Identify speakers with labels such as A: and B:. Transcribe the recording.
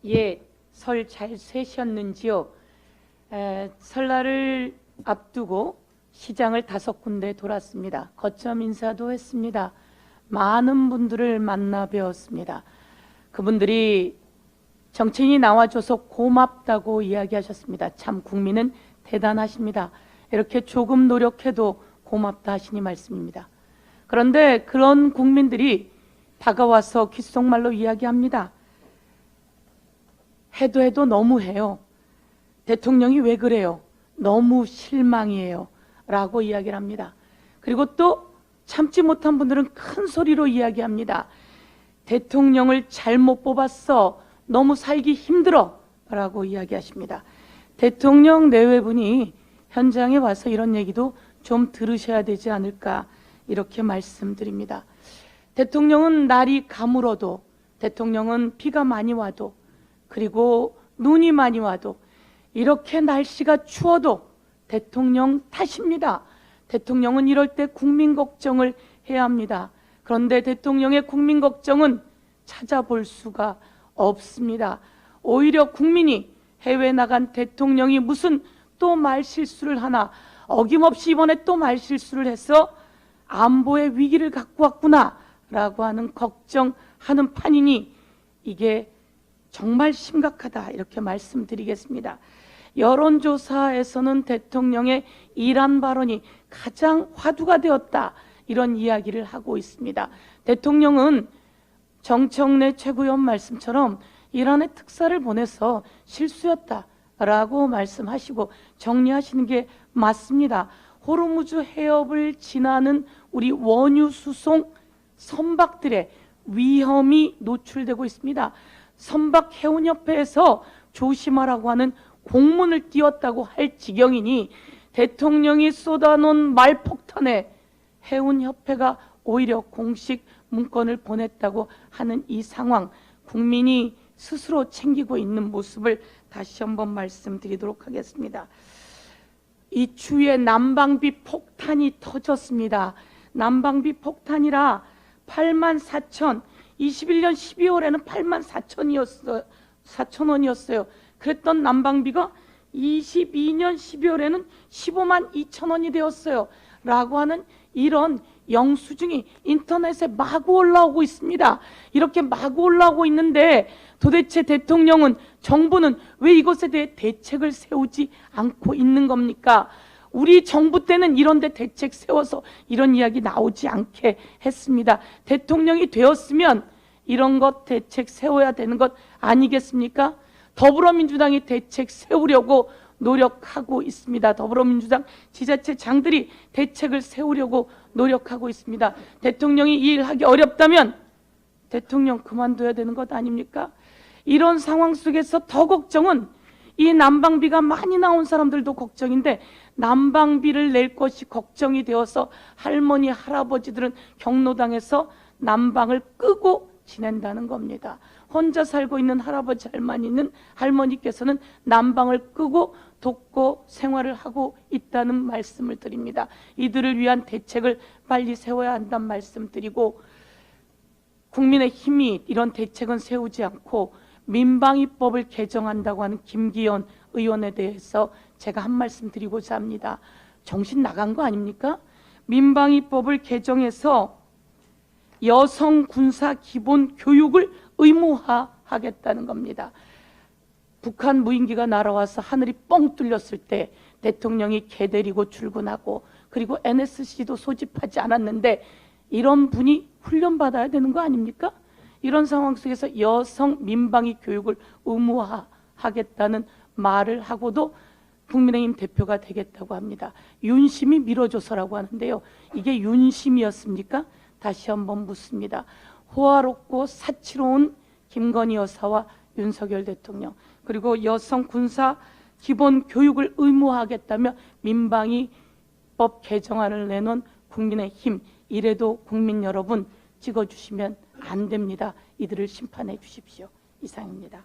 A: 예, 설 잘 쇠셨는지요? 설날을 앞두고 시장을 5군데 돌았습니다. 거점 인사도 했습니다. 많은 분들을 만나 뵈었습니다. 그분들이 정치인이 나와줘서 고맙다고 이야기하셨습니다. 참 국민은 대단하십니다. 이렇게 조금 노력해도 고맙다 하시니 말씀입니다. 그런데 그런 국민들이 다가와서 귓속말로 이야기합니다. 해도 너무해요. 대통령이 왜 그래요? 너무 실망이에요. 라고 이야기를 합니다. 그리고 또 참지 못한 분들은 큰 소리로 이야기합니다. 대통령을 잘못 뽑았어. 너무 살기 힘들어. 라고 이야기하십니다. 대통령 내외분이 현장에 와서 이런 얘기도 좀 들으셔야 되지 않을까 이렇게 말씀드립니다. 대통령은 날이 가물어도, 대통령은 비가 많이 와도, 그리고 눈이 많이 와도, 이렇게 날씨가 추워도 대통령 탓입니다. 대통령은 이럴 때 국민 걱정을 해야 합니다. 그런데 대통령의 국민 걱정은 찾아볼 수가 없습니다. 오히려 국민이 해외 나간 대통령이 무슨 또 말실수를 하나, 어김없이 이번에 또 말실수를 해서 안보의 위기를 갖고 왔구나 라고 하는 걱정하는 판이니 이게 정말 심각하다 이렇게 말씀드리겠습니다. 여론조사에서는 대통령의 이란 발언이 가장 화두가 되었다 이런 이야기를 하고 있습니다. 대통령은 정청래 최고위원 말씀처럼 이란에 특사를 보내서 실수였다라고 말씀하시고 정리하시는 게 맞습니다. 호르무즈 해협을 지나는 우리 원유 수송 선박들의 위험이 노출되고 있습니다. 선박해운협회에서 조심하라고 하는 공문을 띄웠다고 할 지경이니 대통령이 쏟아놓은 말폭탄에 해운협회가 오히려 공식 문건을 보냈다고 하는 이 상황, 국민이 스스로 챙기고 있는 모습을 다시 한번 말씀드리도록 하겠습니다. 이 추위에 난방비 폭탄이 터졌습니다. 난방비 폭탄이라 84,000, 21년 12월에는 84,000원이었어요. 그랬던 난방비가 22년 12월에는 15만 2천 원이 되었어요. 라고 하는 이런 영수증이 인터넷에 마구 올라오고 있습니다. 이렇게 마구 올라오고 있는데 도대체 대통령은, 정부는 왜 이것에 대해 대책을 세우지 않고 있는 겁니까? 우리 정부 때는 이런 데 대책 세워서 이런 이야기 나오지 않게 했습니다. 대통령이 되었으면 이런 것 대책 세워야 되는 것 아니겠습니까? 더불어민주당이 대책 세우려고 노력하고 있습니다. 더불어민주당 지자체장들이 대책을 세우려고 노력하고 있습니다. 대통령이 이 일 하기 어렵다면 대통령 그만둬야 되는 것 아닙니까? 이런 상황 속에서 더 걱정은 이 난방비가 많이 나온 사람들도 걱정인데 난방비를 낼 것이 걱정이 되어서 할머니, 할아버지들은 경로당에서 난방을 끄고 지낸다는 겁니다. 혼자 살고 있는 할아버지, 할머니께서는 난방을 끄고 돕고 생활을 하고 있다는 말씀을 드립니다. 이들을 위한 대책을 빨리 세워야 한다는 말씀드리고, 국민의힘이 이런 대책은 세우지 않고 민방위법을 개정한다고 하는 김기현 의원에 대해서 제가 한 말씀 드리고자 합니다. 정신 나간 거 아닙니까? 민방위법을 개정해서 여성 군사 기본 교육을 의무화하겠다는 겁니다. 북한 무인기가 날아와서 하늘이 뻥 뚫렸을 때 대통령이 개 데리고 출근하고, 그리고 NSC도 소집하지 않았는데 이런 분이 훈련받아야 되는 거 아닙니까? 이런 상황 속에서 여성 민방위 교육을 의무화하겠다는 말을 하고도 국민의힘 대표가 되겠다고 합니다. 윤심이 밀어줘서라고 하는데요. 이게 윤심이었습니까? 다시 한번 묻습니다. 호화롭고 사치로운 김건희 여사와 윤석열 대통령, 그리고 여성 군사 기본 교육을 의무화하겠다며 민방위법 개정안을 내놓은 국민의힘, 이래도 국민 여러분 찍어주시면 안 됩니다. 이들을 심판해 주십시오. 이상입니다.